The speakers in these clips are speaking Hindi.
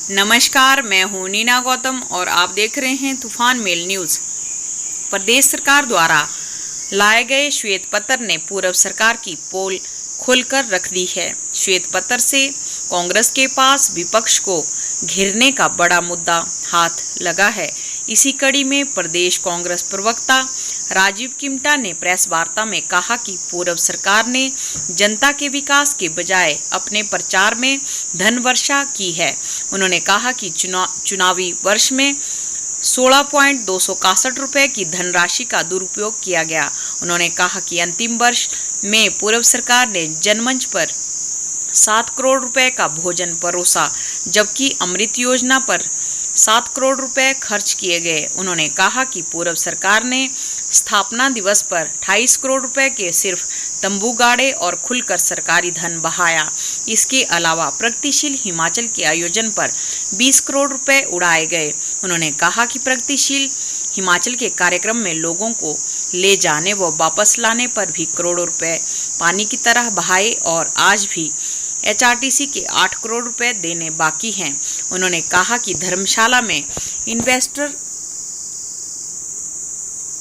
नमस्कार, मैं हूं नीना गौतम और आप देख रहे हैं तूफान मेल न्यूज़। प्रदेश सरकार द्वारा लाए गए श्वेत पत्र ने पूर्व सरकार की पोल खोलकर रख दी है। श्वेत पत्र से कांग्रेस के पास विपक्ष को घेरने का बड़ा मुद्दा हाथ लगा है। इसी कड़ी में प्रदेश कांग्रेस प्रवक्ता राजीव किमटा ने प्रेस वार्ता में कहा कि पूर्व सरकार ने जनता के विकास के बजाय अपने प्रचार में धन वर्षा की है। उन्होंने कहा कि चुनावी वर्ष में 16.261 रुपये की धनराशि का दुरुपयोग किया गया। उन्होंने कहा कि अंतिम वर्ष में पूर्व सरकार ने जनमंच पर 7 करोड़ रुपए का भोजन परोसा, जबकि अमृत योजना पर 7 करोड़ रुपए खर्च किए गए। उन्होंने कहा कि पूर्व सरकार ने स्थापना दिवस पर 28 करोड़ रुपए के सिर्फ तंबू गाड़े और खुलकर सरकारी धन बहाया। इसके अलावा प्रगतिशील हिमाचल के आयोजन पर 20 करोड़ रुपए उड़ाए गए। उन्होंने कहा कि प्रगतिशील हिमाचल के कार्यक्रम में लोगों को ले जाने व वापस लाने पर भी करोड़ों रुपए पानी की तरह बहाए और आज भी एचआरटीसी के 8 करोड़ रुपए देने बाकी हैं। उन्होंने कहा कि धर्मशाला में इन्वेस्टर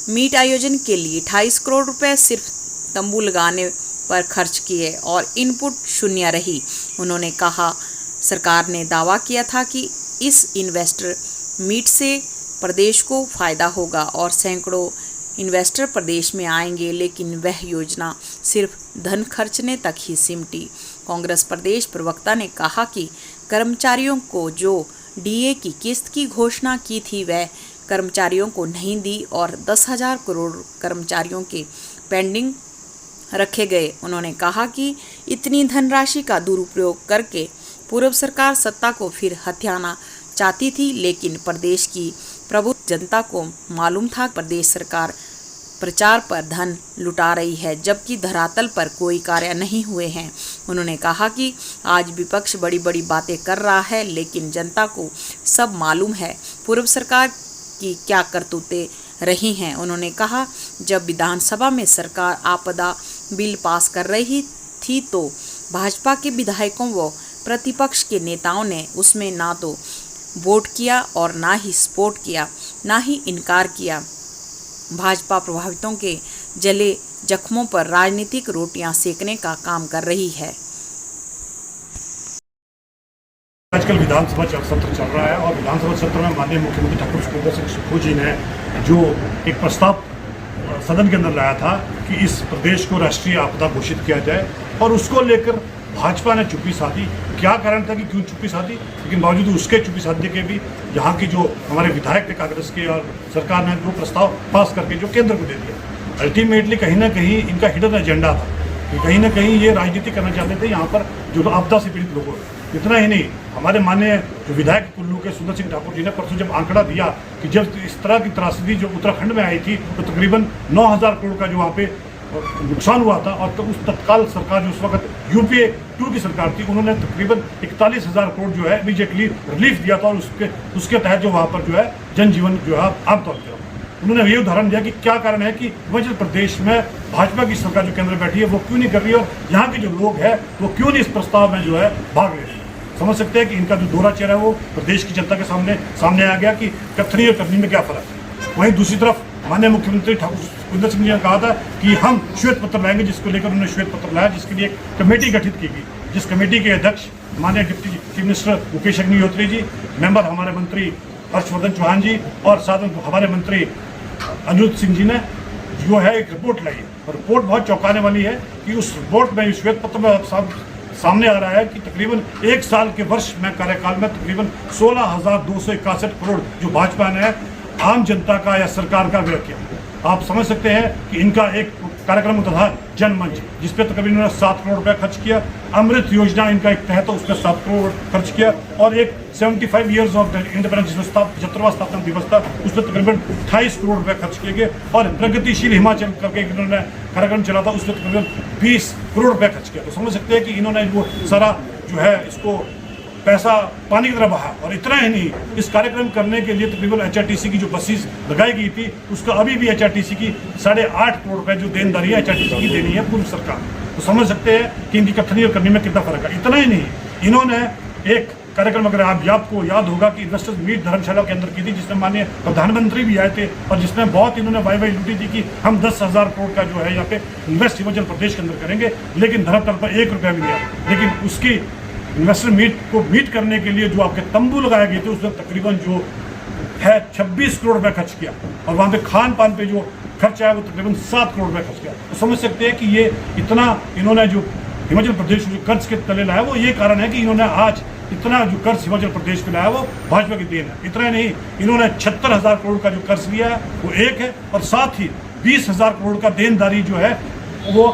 मीट आयोजन के लिए 28 करोड़ रुपए सिर्फ तंबू लगाने पर खर्च किए और इनपुट शून्य रही। उन्होंने कहा सरकार ने दावा किया था कि इस इन्वेस्टर मीट से प्रदेश को फायदा होगा और सैकड़ों इन्वेस्टर प्रदेश में आएंगे, लेकिन वह योजना सिर्फ धन खर्चने तक ही सिमटी। कांग्रेस प्रदेश प्रवक्ता ने कहा कि कर्मचारियों को जो डीए की किस्त की घोषणा की थी वह कर्मचारियों को नहीं दी और 10,000 करोड़ कर्मचारियों के पेंडिंग रखे गए। उन्होंने कहा कि इतनी धनराशि का दुरुपयोग करके पूर्व सरकार सत्ता को फिर हथियाना चाहती थी, लेकिन प्रदेश की प्रबुद्ध जनता को मालूम था प्रदेश सरकार प्रचार पर धन लुटा रही है, जबकि धरातल पर कोई कार्य नहीं हुए हैं। उन्होंने कहा कि आज विपक्ष बड़ी बड़ी बातें कर रहा है, लेकिन जनता को सब मालूम है पूर्व सरकार की क्या करतूतें रही हैं। उन्होंने कहा जब विधानसभा में सरकार आपदा बिल पास कर रही थी तो भाजपा के विधायकों व प्रतिपक्ष के नेताओं ने उसमें ना तो वोट किया और ना ही सपोर्ट किया, ना ही इनकार किया। भाजपा प्रभावितों के जले जख्मों पर राजनीतिक रोटियां सेकने का काम कर रही है। आजकल विधानसभा सत्र चल रहा है और विधानसभा सत्र में माननीय मुख्यमंत्री ठाकुर सुखविंदर सिंह सुक्खू जी ने जो एक प्रस्ताव सदन के अंदर लाया था कि इस प्रदेश को राष्ट्रीय आपदा घोषित किया जाए, और उसको लेकर भाजपा ने चुप्पी साधी। क्या कारण था कि क्यों चुप्पी साधी, लेकिन बावजूद उसके चुप्पी साधने के भी यहाँ की जो हमारे विधायक थे कांग्रेस के और सरकार ने वो प्रस्ताव पास करके जो केंद्र को दे दिया। अल्टीमेटली कहीं ना कहीं इनका हिडन एजेंडा था कि कहीं ना कहीं ये राजनीति करना चाहते थे यहाँ पर जो आपदा से पीड़ित लोगों को। इतना ही नहीं, हमारे माननीय जो विधायक कुल्लू के सुंदर सिंह ठाकुर जी ने परसों जब आंकड़ा दिया कि जब इस तरह की त्रासदी जो उत्तराखंड में आई थी तो तकरीबन 9,000 करोड़ का जो वहाँ पे नुकसान हुआ था, और तो उस तत्काल सरकार जो उस वक्त यूपीए 2 की सरकार थी, उन्होंने तकरीबन 41,000 करोड़ जो है इमीडिएटली रिलीफ दिया था, और उसके तहत जो वहाँ पर जो है जनजीवन जो है आमतौर पर उन्होंने ये उदाहरण दिया कि क्या कारण है कि हिमाचल प्रदेश में भाजपा की सरकार जो केंद्र में बैठी है वो क्यों नहीं कर रही है, और यहाँ के जो लोग हैं वो क्यों नहीं इस प्रस्ताव में जो है भाग ले रहे हैं। समझ सकते हैं कि इनका जो दोहरा चेहरा है वो प्रदेश की जनता के सामने आ गया कि कथनी और करनी में क्या फर्क है। वहीं दूसरी तरफ माननीय मुख्यमंत्री ठाकुर सुखविंदर सिंह जी ने कहा था कि हम श्वेत पत्र लाएंगे, जिसको लेकर उन्होंने श्वेत पत्र लाया, जिसके लिए एक कमेटी गठित की गई, जिस कमेटी के अध्यक्ष माननीय deputy chief minister Mukesh Agnihotri ji, member हमारे मंत्री हर्षवर्धन चौहान जी और साथ में हमारे मंत्री अनिरुद्ध सिंह जी ने जो है एक रिपोर्ट लाई है। और रिपोर्ट बहुत चौंकाने वाली है कि उस रिपोर्ट में श्वेत पत्र में सामने आ रहा है कि तकरीबन 1 साल के वर्ष में कार्यकाल में तकरीबन 16,261 करोड़ जो भाजपा ने आम जनता का या सरकार का व्यय किया। आप समझ सकते हैं कि इनका एक कार्यक्रम होता था जनमंच, जिसपे तकरीबन इन्होंने 7 करोड़ रुपए खर्च किया। अमृत योजना इनका एक तहत उस पर 7 करोड़ खर्च किया, और एक 75 ईयर्स ऑफ इंडिपेंडेंस जिसमें 75वां स्थापना दिवस था उस पर तकरीबन 28 करोड़ रुपए खर्च किए गए, और प्रगतिशील हिमाचल करके इन्होंने कार्यक्रम चला था उस पर तकरीबन 20 करोड़ रुपए खर्च किया। तो समझ सकते हैं कि इन्होंने वो सारा जो है इसको पैसा पानी की तरह बहा। और इतना ही नहीं, इस कार्यक्रम करने के लिए तकरीबन एचआरटीसी की जो बसेस लगाई गई थी उसका अभी भी एचआरटीसी की 8.5 करोड़ रुपए जो देनदारी है एचआरटीसी की देनी है पूर्व सरकार। तो समझ सकते हैं कि इनकी कथनी और करनी में कितना फर्क है। इतना ही नहीं, इन्होंने एक कार्यक्रम अगर आपको याद होगा कि इन्वेस्टर्स मीट धर्मशाला के अंदर की थी, जिसमें माननीय प्रधानमंत्री भी आए थे और जिसमें बहुत इन्होंने वाई लूटी थी कि हम 10,000 करोड़ का जो है यहाँ पे इन्वेस्ट हिमाचल प्रदेश के अंदर करेंगे, लेकिन धरातल पर 1 रुपया भी नहीं आया। लेकिन उसकी इन्वेस्टर मीट को मीट करने के लिए जो आपके तंबू लगाए गए थे उसमें तकरीबन जो है 26 करोड़ रुपया खर्च किया और वहाँ पे खान पान पे जो खर्च आया वो तकरीबन 7 करोड़ रुपया खर्च किया। तो समझ सकते हैं कि ये इतना इन्होंने जो हिमाचल प्रदेश जो कर्ज के तले लाया वो ये कारण है कि इन्होंने आज इतना जो कर्ज हिमाचल प्रदेश पे लाया वो भाजपा की देन है। इतना ही नहीं, इन्होंने 76,000 करोड़ का जो कर्ज लिया है वो एक है और साथ ही 20,000 करोड़ का देनदारी जो है वो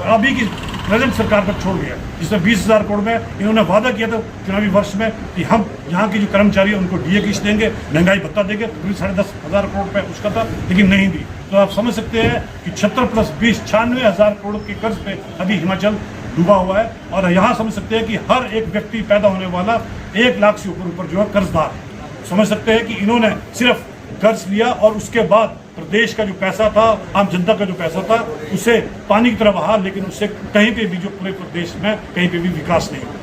अभी की प्रेजेंट सरकार पर छोड़ गया, जिसमें 20,000 करोड़ में इन्होंने वादा किया था चुनावी वर्ष में कि हम यहाँ के जो कर्मचारी हैं उनको डीए किस्त देंगे, महंगाई भत्ता देंगे, तकरीबन 10,500 करोड़ रुपये उसका था, लेकिन नहीं दी। तो आप समझ सकते हैं कि 76 + 20 96,000 करोड़ के कर्ज पे अभी हिमाचल डूबा हुआ है। और यहाँ समझ सकते हैं कि हर एक व्यक्ति पैदा होने वाला 1 लाख से ऊपर जो है कर्जदार है। समझ सकते हैं कि इन्होंने सिर्फ कर्ज लिया और उसके बाद प्रदेश का जो पैसा था, आम जनता का जो पैसा था, उसे पानी की तरह बहा, लेकिन उससे कहीं पे भी जो पूरे प्रदेश में कहीं पे भी विकास नहीं हुआ।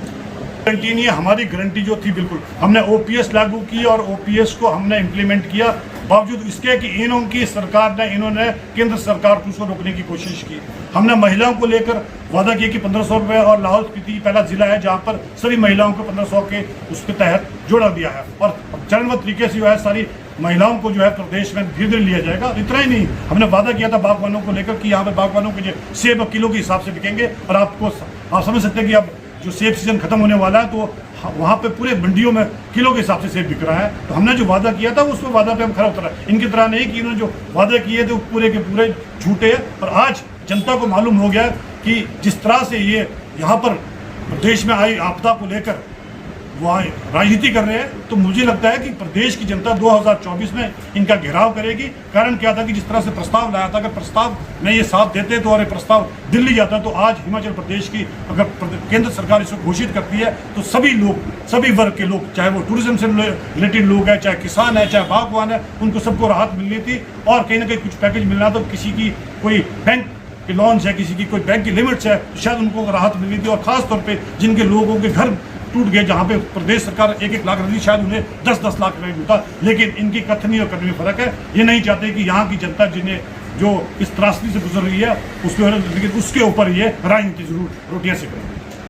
गारंटी नहीं है, हमारी गारंटी जो थी बिल्कुल, हमने ओपीएस लागू की और ओपीएस को हमने इम्प्लीमेंट किया, बावजूद इसके कि इन्होंने सरकार ने इन्होंने केंद्र सरकार को उसको रोकने की कोशिश की। हमने महिलाओं को लेकर वादा किया कि 1,500 रुपये, और लाहौल स्पीति पहला जिला है जहाँ पर सभी महिलाओं को 1,500 के उसके तहत जोड़ा दिया है और चरणबद्ध तरीके से जो है सारी महिलाओं को जो है प्रदेश में धीरे धीरे लिया जाएगा। इतना ही नहीं, हमने वादा किया था बागवानों को लेकर कि यहाँ पे बागवानों के सेब किलो के हिसाब से बिकेंगे और आप समझ सकते हैं कि अब जो सेब सीजन खत्म होने वाला है तो वहाँ पे पूरे मंडियों में किलो के हिसाब से सेब बिक रहा है। तो हमने जो वादा किया था उसमें वादा पे हम खरा उतरा। इनकी तरह नहीं कि इन्होंने जो वादे किए थे वो पूरे के पूरे झूठे हैं। और आज जनता को मालूम हो गया कि जिस तरह से ये यहाँ पर प्रदेश में आई आपदा को लेकर वो राजनीति कर रहे हैं, तो मुझे लगता है कि प्रदेश की जनता 2024 में इनका घेराव करेगी। कारण क्या था कि जिस तरह से प्रस्ताव लाया था, अगर प्रस्ताव में ये साथ देते तो और ये प्रस्ताव दिल्ली जाता तो आज हिमाचल प्रदेश की अगर केंद्र सरकार इसको घोषित करती है तो सभी लोग, सभी वर्ग के लोग, चाहे वो टूरिज्म से रिलेटेड लोग हैं, चाहे किसान है, चाहे बागवान है, उनको सबको राहत मिलनी थी। और कहीं ना कहीं कुछ पैकेज मिलना तो किसी की कोई बैंक के लोन्स है, किसी की कोई बैंक की लिमिट्स है, तो शायद उनको राहत मिलनी थी। और खास तौर पर जिनके लोगों के घर टूट गए, जहाँ पे प्रदेश सरकार 1-1 लाख रही, शायद उन्हें 10-10 लाख रुपये मिलता। लेकिन इनकी कथनी और करने में फर्क है। ये नहीं चाहते कि यहाँ की जनता जिन्हें जो इस त्रासदी से गुजर रही है उसके, लेकिन उसके ऊपर ये राजनीति जरूर रोटियां सेक रही है।